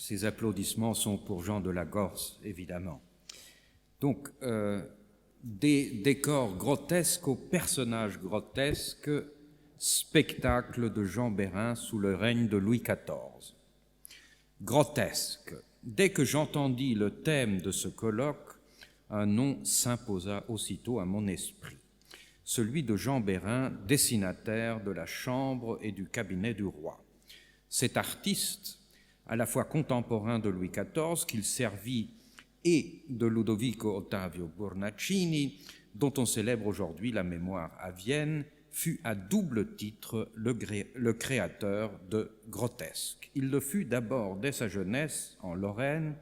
Ces applaudissements sont pour Jean de la Gorce, évidemment. Donc, des décors grotesques aux personnages grotesques, spectacle de Jean Bérin sous le règne de Louis XIV. Grotesque. Dès que j'entendis le thème de ce colloque, un nom s'imposa aussitôt à mon esprit, celui de Jean Bérin, destinataire de la chambre et du cabinet du roi. Cet artiste, à la fois contemporain de Louis XIV, qu'il servit, et de Ludovico Ottavio Bornacini, dont on célèbre aujourd'hui la mémoire à Vienne, fut à double titre le créateur de grotesque. Il le fut d'abord dès sa jeunesse en Lorraine,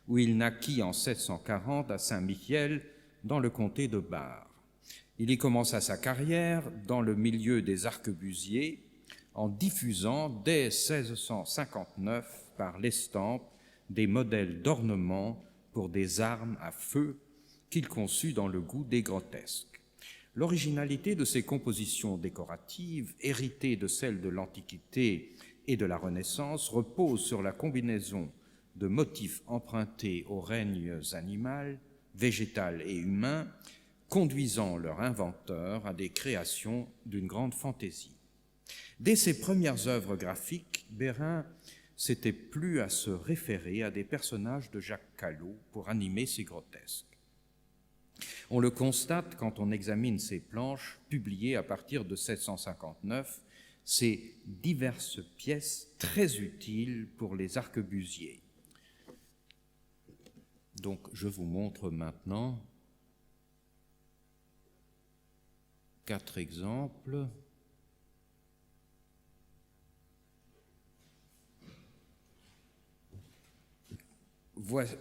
où il naquit en 1740 à Saint-Mihiel, dans le comté de Bar. Il y commença sa carrière dans le milieu des arquebusiers, en diffusant dès 1659 par l'estampe des modèles d'ornement pour des armes à feu qu'il conçut dans le goût des grotesques. L'originalité de ses compositions décoratives, héritées de celles de l'Antiquité et de la Renaissance, repose sur la combinaison de motifs empruntés aux règnes animal, végétal et humain, conduisant leur inventeur à des créations d'une grande fantaisie. Dès ses premières œuvres graphiques, Bérin s'était plu à se référer à des personnages de Jacques Callot pour animer ses grotesques. On le constate quand on examine ses planches publiées à partir de 1759, ces diverses pièces très utiles pour les arquebusiers. Donc je vous montre maintenant 4 exemples.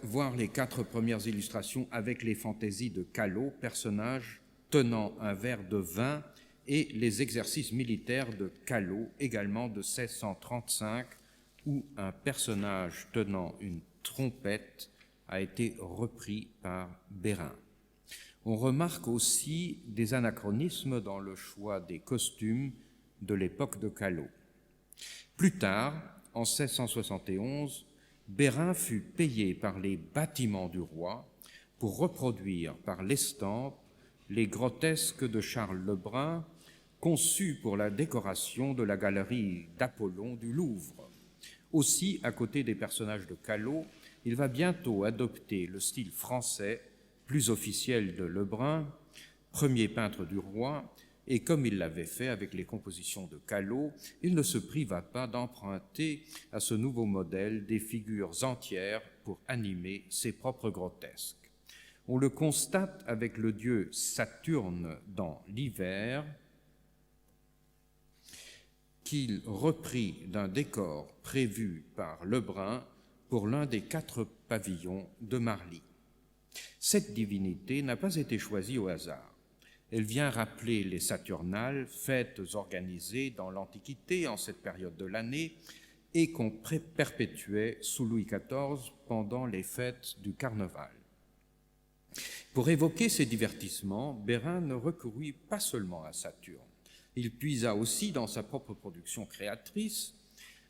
Voir les 4 premières illustrations avec les fantaisies de Callot, personnages tenant un verre de vin, et les exercices militaires de Callot, également de 1635, où un personnage tenant une trompette a été repris par Bérin. On remarque aussi des anachronismes dans le choix des costumes de l'époque de Callot. Plus tard, en 1671, Bérin fut payé par les bâtiments du roi pour reproduire par l'estampe les grotesques de Charles Lebrun, conçus pour la décoration de la galerie d'Apollon du Louvre. Aussi, à côté des personnages de Callot, il va bientôt adopter le style français, plus officiel de Lebrun, premier peintre du roi, et comme il l'avait fait avec les compositions de Callot, il ne se priva pas d'emprunter à ce nouveau modèle des figures entières pour animer ses propres grotesques. On le constate avec le dieu Saturne dans l'hiver, qu'il reprit d'un décor prévu par Lebrun pour l'un des 4 pavillons de Marly. Cette divinité n'a pas été choisie au hasard. Elle vient rappeler les Saturnales, fêtes organisées dans l'Antiquité en cette période de l'année et qu'on perpétuait sous Louis XIV pendant les fêtes du Carnaval. Pour évoquer ces divertissements, Bérin ne recourut pas seulement à Saturne. Il puisa aussi dans sa propre production créatrice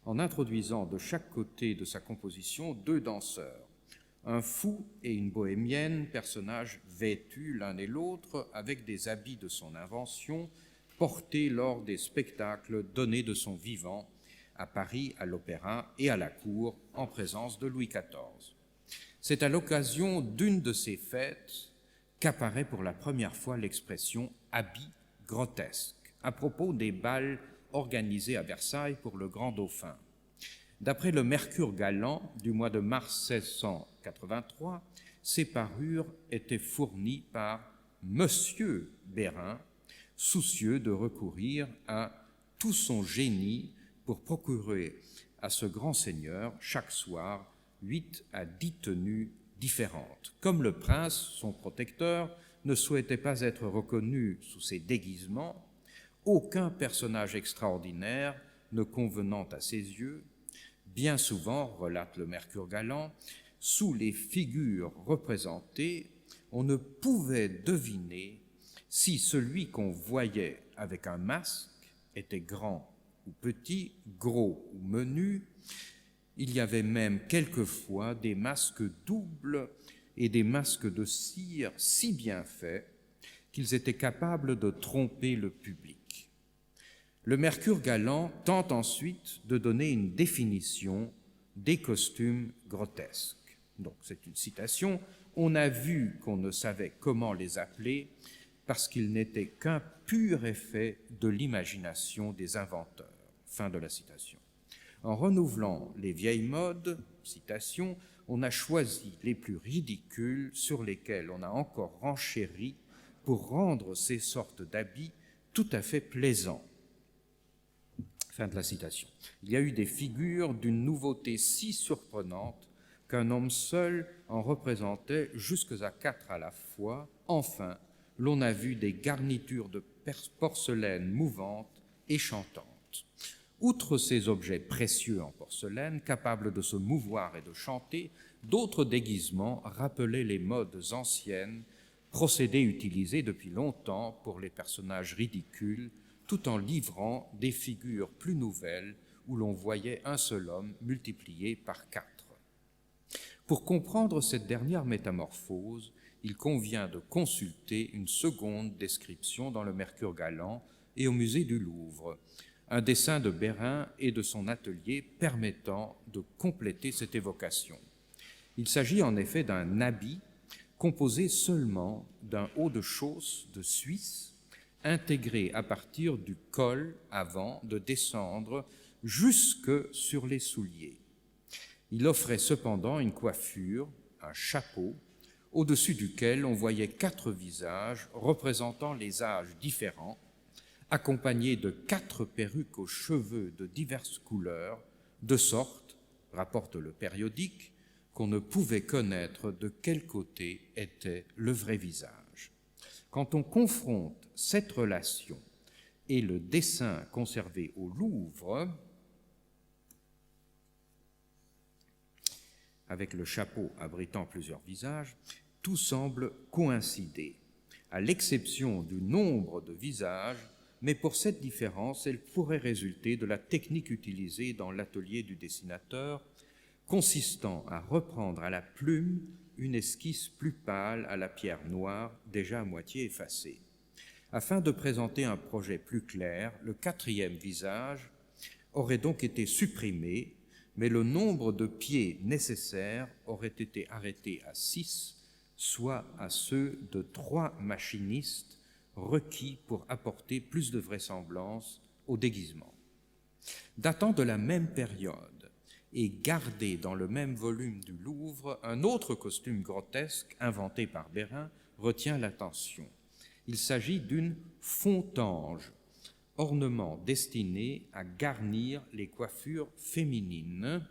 en introduisant de chaque côté de sa composition 2 danseurs, un fou et une bohémienne, personnages vêtus l'un et l'autre avec des habits de son invention, portés lors des spectacles donnés de son vivant à Paris, à l'Opéra et à la cour, en présence de Louis XIV. C'est à l'occasion d'une de ces fêtes qu'apparaît pour la première fois l'expression « habit grotesque » à propos des bals organisés à Versailles pour le grand dauphin. D'après le Mercure galant du mois de mars 1683, ces parures étaient fournies par Monsieur Bérin, soucieux de recourir à tout son génie pour procurer à ce grand seigneur chaque soir 8 à 10 tenues différentes. Comme le prince, son protecteur, ne souhaitait pas être reconnu sous ses déguisements, aucun personnage extraordinaire ne convenant à ses yeux, bien souvent, relate le Mercure galant, sous les figures représentées, on ne pouvait deviner si celui qu'on voyait avec un masque était grand ou petit, gros ou menu. Il y avait même quelquefois des masques doubles et des masques de cire si bien faits qu'ils étaient capables de tromper le public. Le Mercure galant tente ensuite de donner une définition des costumes grotesques. Donc c'est une citation. On a vu qu'on ne savait comment les appeler parce qu'ils n'étaient qu'un pur effet de l'imagination des inventeurs. Fin de la citation. En renouvelant les vieilles modes, citation, on a choisi les plus ridicules sur lesquels on a encore renchéri pour rendre ces sortes d'habits tout à fait plaisants. Fin de la citation. Il y a eu des figures d'une nouveauté si surprenante qu'un homme seul en représentait jusque à 4 à la fois. Enfin, l'on a vu des garnitures de porcelaine mouvantes et chantantes. Outre ces objets précieux en porcelaine, capables de se mouvoir et de chanter, d'autres déguisements rappelaient les modes anciennes, procédés utilisés depuis longtemps pour les personnages ridicules, tout en livrant des figures plus nouvelles où l'on voyait un seul homme multiplié par 4. Pour comprendre cette dernière métamorphose, il convient de consulter une seconde description dans le Mercure galant et au musée du Louvre, un dessin de Bérin et de son atelier permettant de compléter cette évocation. Il s'agit en effet d'un habit composé seulement d'un haut de chausse de Suisse, intégré à partir du col avant de descendre jusque sur les souliers. Il offrait cependant une coiffure, un chapeau, au-dessus duquel on voyait 4 visages représentant les âges différents, accompagnés de 4 perruques aux cheveux de diverses couleurs, de sorte, rapporte le périodique, qu'on ne pouvait connaître de quel côté était le vrai visage. Quand on confronte cette relation et le dessin conservé au Louvre, avec le chapeau abritant plusieurs visages, tout semble coïncider, à l'exception du nombre de visages, mais pour cette différence, elle pourrait résulter de la technique utilisée dans l'atelier du dessinateur, consistant à reprendre à la plume une esquisse plus pâle à la pierre noire, déjà à moitié effacée. Afin de présenter un projet plus clair, le 4e visage aurait donc été supprimé, mais le nombre de pieds nécessaires aurait été arrêté à 6, soit à ceux de 3 machinistes requis pour apporter plus de vraisemblance au déguisement. Datant de la même période et gardé dans le même volume du Louvre, un autre costume grotesque inventé par Bérin retient l'attention. Il s'agit d'une fontange, ornement destiné à garnir les coiffures féminines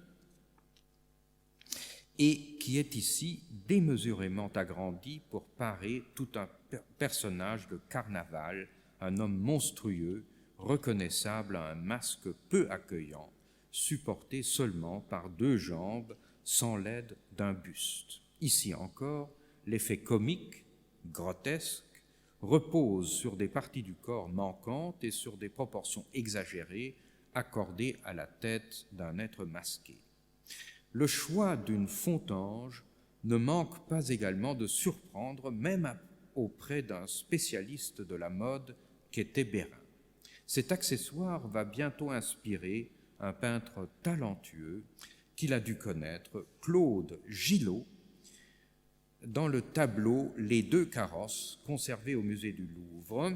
et qui est ici démesurément agrandi pour parer tout un personnage de carnaval, un homme monstrueux, reconnaissable à un masque peu accueillant, supporté seulement par 2 jambes sans l'aide d'un buste. Ici encore, l'effet comique, grotesque, repose sur des parties du corps manquantes et sur des proportions exagérées accordées à la tête d'un être masqué. Le choix d'une fontange ne manque pas également de surprendre, même auprès d'un spécialiste de la mode qu'était Bérin. Cet accessoire va bientôt inspirer un peintre talentueux qu'il a dû connaître, Claude Gillot, dans le tableau Les 2 carrosses, conservé au musée du Louvre.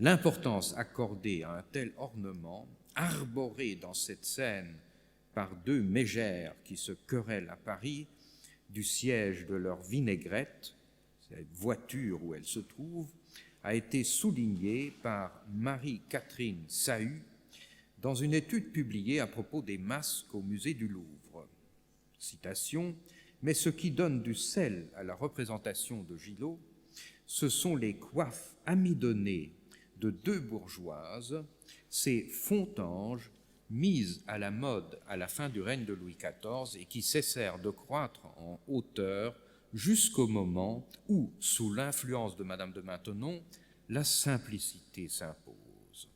L'importance accordée à un tel ornement, arboré dans cette scène par 2 mégères qui se querellent à Paris du siège de leur vinaigrette, cette voiture où elle se trouve, a été soulignée par Marie-Catherine Sahu dans une étude publiée à propos des masques au musée du Louvre. Citation, « Mais ce qui donne du sel à la représentation de Gillot, ce sont les coiffes amidonnées de 2 bourgeoises, ces fontanges mises à la mode à la fin du règne de Louis XIV et qui cessèrent de croître en hauteur jusqu'au moment où, sous l'influence de Madame de Maintenon, la simplicité s'impose. »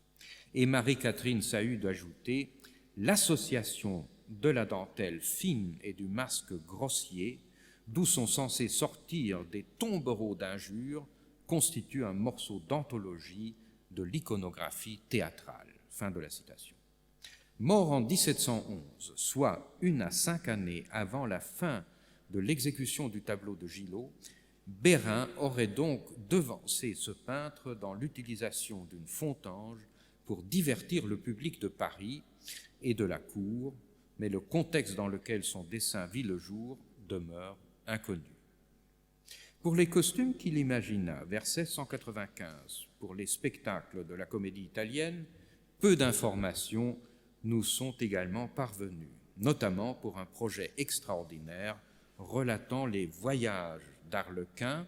Et Marie-Catherine Sahu d'ajouter l'association de la dentelle fine et du masque grossier, d'où sont censés sortir des tombereaux d'injures, constitue un morceau d'anthologie de l'iconographie théâtrale. Fin de la citation. Mort en 1711, soit 1 à 5 années avant la fin de l'exécution du tableau de Gillot, Bérain aurait donc devancé ce peintre dans l'utilisation d'une fontange pour divertir le public de Paris et de la cour, mais le contexte dans lequel son dessin vit le jour demeure inconnu. Pour les costumes qu'il imagina vers 1695 pour les spectacles de la Comédie italienne, peu d'informations nous sont également parvenues, notamment pour un projet extraordinaire relatant les voyages d'Arlequin,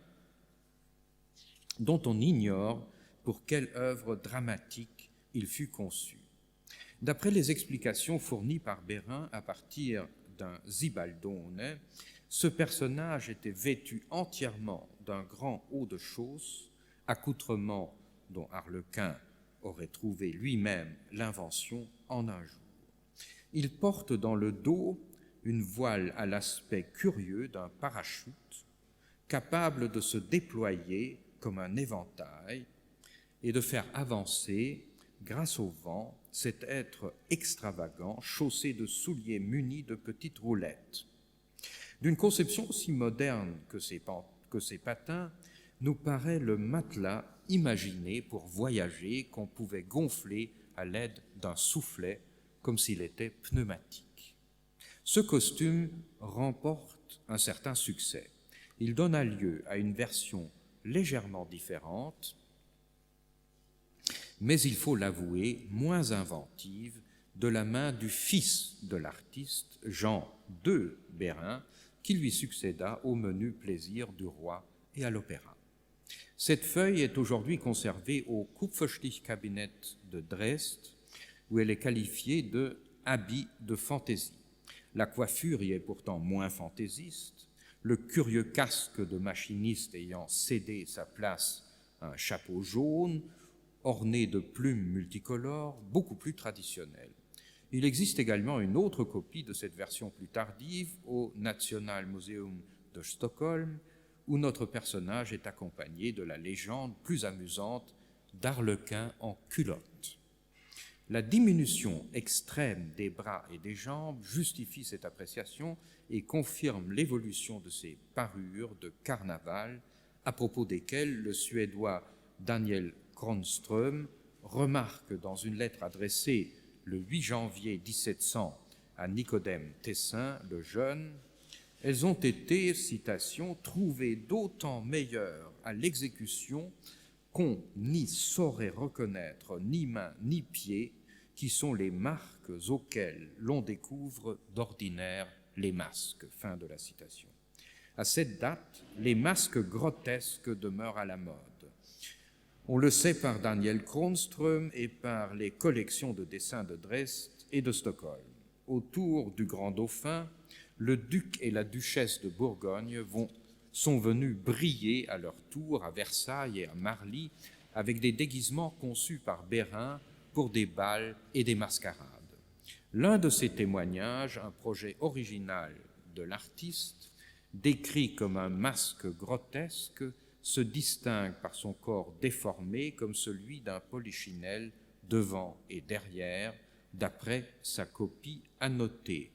dont on ignore pour quelle œuvre dramatique il fut conçu. D'après les explications fournies par Bérain à partir d'un Zibaldone, ce personnage était vêtu entièrement d'un grand haut de chausse, accoutrement dont Arlequin aurait trouvé lui-même l'invention en un jour. Il porte dans le dos une voile à l'aspect curieux d'un parachute, capable de se déployer comme un éventail et de faire avancer, grâce au vent, cet être extravagant, chaussé de souliers munis de petites roulettes. D'une conception aussi moderne que ces patins, nous paraît le matelas imaginé pour voyager qu'on pouvait gonfler à l'aide d'un soufflet comme s'il était pneumatique. Ce costume remporte un certain succès. Il donna lieu à une version légèrement différente, mais il faut l'avouer, moins inventive, de la main du fils de l'artiste, Jean II Bérain, qui lui succéda au menu plaisir du roi et à l'opéra. Cette feuille est aujourd'hui conservée au Kupferstichkabinett de Dresde, où elle est qualifiée de habit de fantaisie. La coiffure y est pourtant moins fantaisiste, le curieux casque de machiniste ayant cédé sa place à un chapeau jaune, orné de plumes multicolores, beaucoup plus traditionnel. Il existe également une autre copie de cette version plus tardive au Nationalmuseum de Stockholm, où notre personnage est accompagné de la légende plus amusante d'Arlequin en culotte. La diminution extrême des bras et des jambes justifie cette appréciation et confirme l'évolution de ces parures de carnaval, à propos desquelles le Suédois Daniel Kronström remarque dans une lettre adressée le 8 janvier 1700 à Nicodème Tessin le Jeune, « Elles ont été, citation, trouvées d'autant meilleures à l'exécution qu'on n'y saurait reconnaître ni main ni pied, qui sont les marques auxquelles l'on découvre d'ordinaire les masques. » Fin de la citation. À cette date, les masques grotesques demeurent à la mode. On le sait par Daniel Kronström et par les collections de dessins de Dresde et de Stockholm. Autour du grand dauphin, le duc et la duchesse de Bourgogne sont venus briller à leur tour à Versailles et à Marly avec des déguisements conçus par Bérain pour des bals et des mascarades. L'un de ces témoignages, un projet original de l'artiste, décrit comme un masque grotesque, se distingue par son corps déformé comme celui d'un polichinelle devant et derrière, d'après sa copie annotée.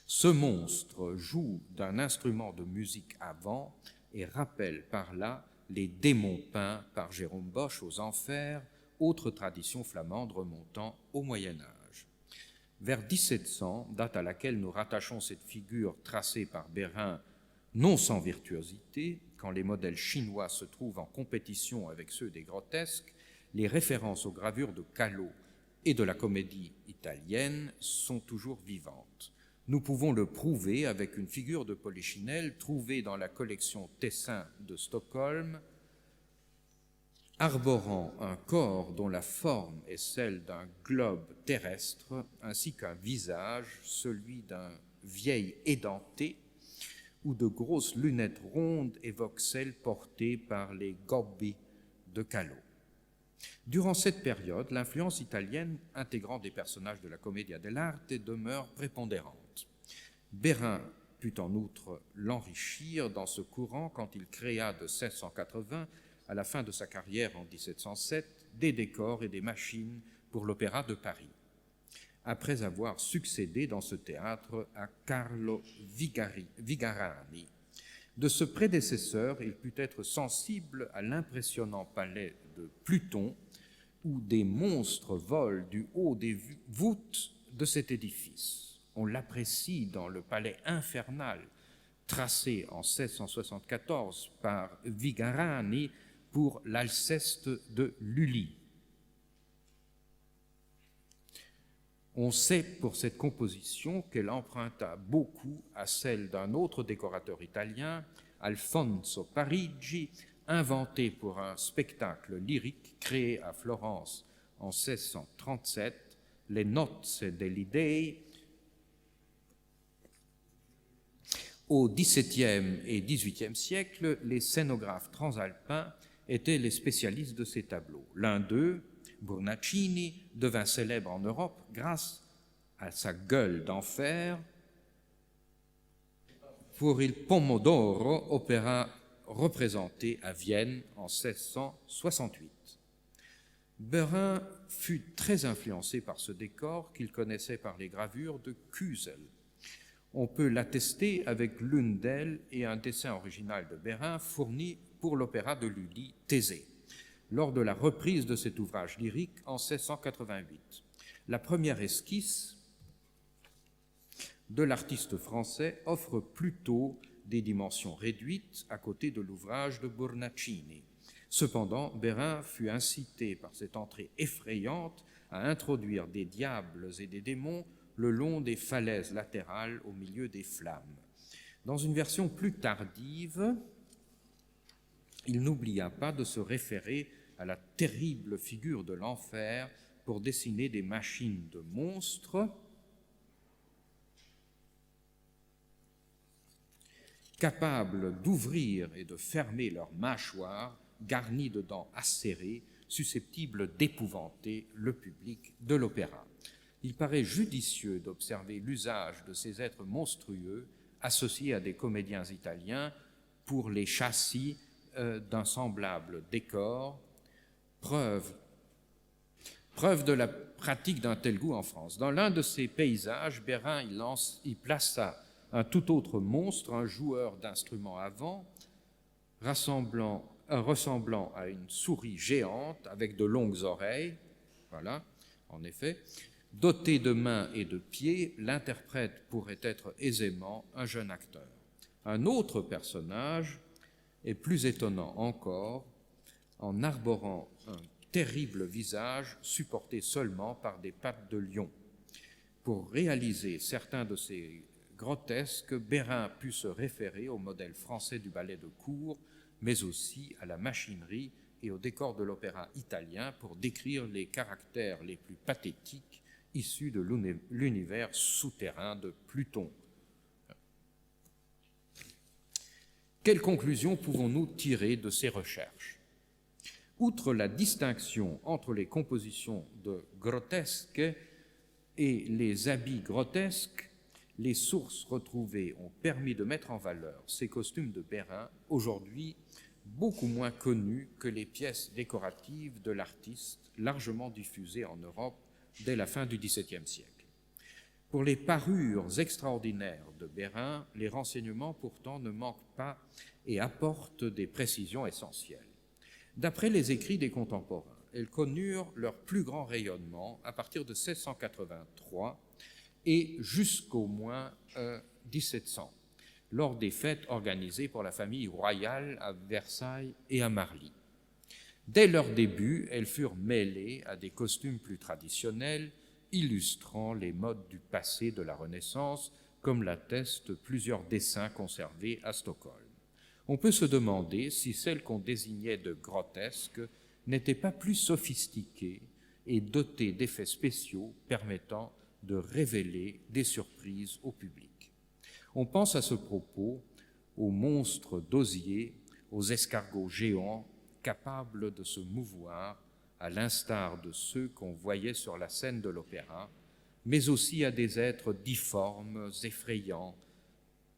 Ce monstre joue d'un instrument de musique à vent et rappelle par là les démons peints par Jérôme Bosch aux Enfers, autre tradition flamande remontant au Moyen-Âge. Vers 1700, date à laquelle nous rattachons cette figure tracée par Bérain, non sans virtuosité, quand les modèles chinois se trouvent en compétition avec ceux des grotesques, les références aux gravures de Callot et de la comédie italienne sont toujours vivantes. Nous pouvons le prouver avec une figure de Polichinelle trouvée dans la collection Tessin de Stockholm, arborant un corps dont la forme est celle d'un globe terrestre, ainsi qu'un visage, celui d'un vieil édenté, où de grosses lunettes rondes évoquent celles portées par les gobbi de Callot. Durant cette période, l'influence italienne intégrant des personnages de la commedia dell'arte demeure prépondérante. Bérain put en outre l'enrichir dans ce courant quand il créa de 1680 à la fin de sa carrière en 1707 des décors et des machines pour l'Opéra de Paris, après avoir succédé dans ce théâtre à Carlo Vigarani. De ce prédécesseur, il put être sensible à l'impressionnant palais de Pluton, où des monstres volent du haut des voûtes de cet édifice. On l'apprécie dans le palais infernal, tracé en 1674 par Vigarani pour l'Alceste de Lully. On sait pour cette composition qu'elle emprunta beaucoup à celle d'un autre décorateur italien, Alfonso Parigi, inventé pour un spectacle lyrique créé à Florence en 1637, Les Nozze degli Dei. Au XVIIe et XVIIIe siècle, les scénographes transalpins étaient les spécialistes de ces tableaux. L'un d'eux, Burnaccini, devint célèbre en Europe grâce à sa gueule d'enfer pour Il Pomodoro, opéra représenté à Vienne en 1668. Bérain fut très influencé par ce décor qu'il connaissait par les gravures de Cüsel. On peut l'attester avec l'une d'elles et un dessin original de Bérain fourni pour l'opéra de Lully, Thésée, lors de la reprise de cet ouvrage lyrique en 1688. La première esquisse de l'artiste français offre plutôt des dimensions réduites à côté de l'ouvrage de Burnaccini. Cependant, Bérain fut incité par cette entrée effrayante à introduire des diables et des démons le long des falaises latérales au milieu des flammes. Dans une version plus tardive, il n'oublia pas de se référer à la terrible figure de l'enfer pour dessiner des machines de monstres capables d'ouvrir et de fermer leurs mâchoires, garnies de dents acérées, susceptibles d'épouvanter le public de l'opéra. Il paraît judicieux d'observer l'usage de ces êtres monstrueux associés à des comédiens italiens pour les châssis d'un semblable décor, preuve de la pratique d'un tel goût en France. Dans l'un de ces paysages, Bérain y plaça un tout autre monstre, un joueur d'instruments à vent, ressemblant à une souris géante avec de longues oreilles. Voilà, en effet. Doté de mains et de pieds, l'interprète pourrait être aisément un jeune acteur. Un autre personnage est plus étonnant encore, en arborant un terrible visage supporté seulement par des pattes de lion. Pour réaliser certains de ces grotesques, Bérain put se référer au modèle français du ballet de cour, mais aussi à la machinerie et au décor de l'opéra italien pour décrire les caractères les plus pathétiques issus de l'univers souterrain de Pluton. Quelles conclusions pouvons-nous tirer de ces recherches? Outre la distinction entre les compositions de grotesques et les habits grotesques, les sources retrouvées ont permis de mettre en valeur ces costumes de Bérain, aujourd'hui beaucoup moins connus que les pièces décoratives de l'artiste, largement diffusées en Europe dès la fin du XVIIe siècle. Pour les parures extraordinaires de Bérain, les renseignements pourtant ne manquent pas et apportent des précisions essentielles. D'après les écrits des contemporains, elles connurent leur plus grand rayonnement à partir de 1683 et jusqu'au moins 1700, lors des fêtes organisées pour la famille royale à Versailles et à Marly. Dès leur début, elles furent mêlées à des costumes plus traditionnels, illustrant les modes du passé de la Renaissance, comme l'attestent plusieurs dessins conservés à Stockholm. On peut se demander si celles qu'on désignait de grotesques n'étaient pas plus sophistiquées et dotées d'effets spéciaux permettant de révéler des surprises au public. On pense à ce propos aux monstres d'osier, aux escargots géants capables de se mouvoir à l'instar de ceux qu'on voyait sur la scène de l'opéra, mais aussi à des êtres difformes, effrayants,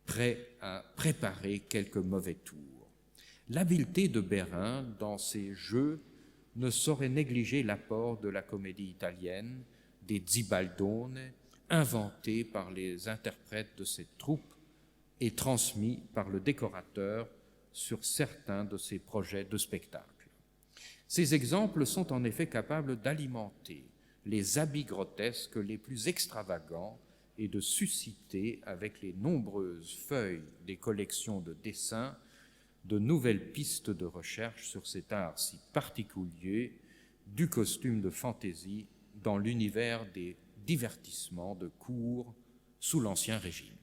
prêts à préparer quelque mauvais tour. L'habileté de Bérain dans ses jeux ne saurait négliger l'apport de la comédie italienne, des zibaldone, inventés par les interprètes de cette troupe et transmis par le décorateur sur certains de ses projets de spectacle. Ces exemples sont en effet capables d'alimenter les habits grotesques les plus extravagants et de susciter, avec les nombreuses feuilles des collections de dessins, de nouvelles pistes de recherche sur cet art si particulier du costume de fantaisie dans l'univers des divertissements de cour sous l'Ancien Régime.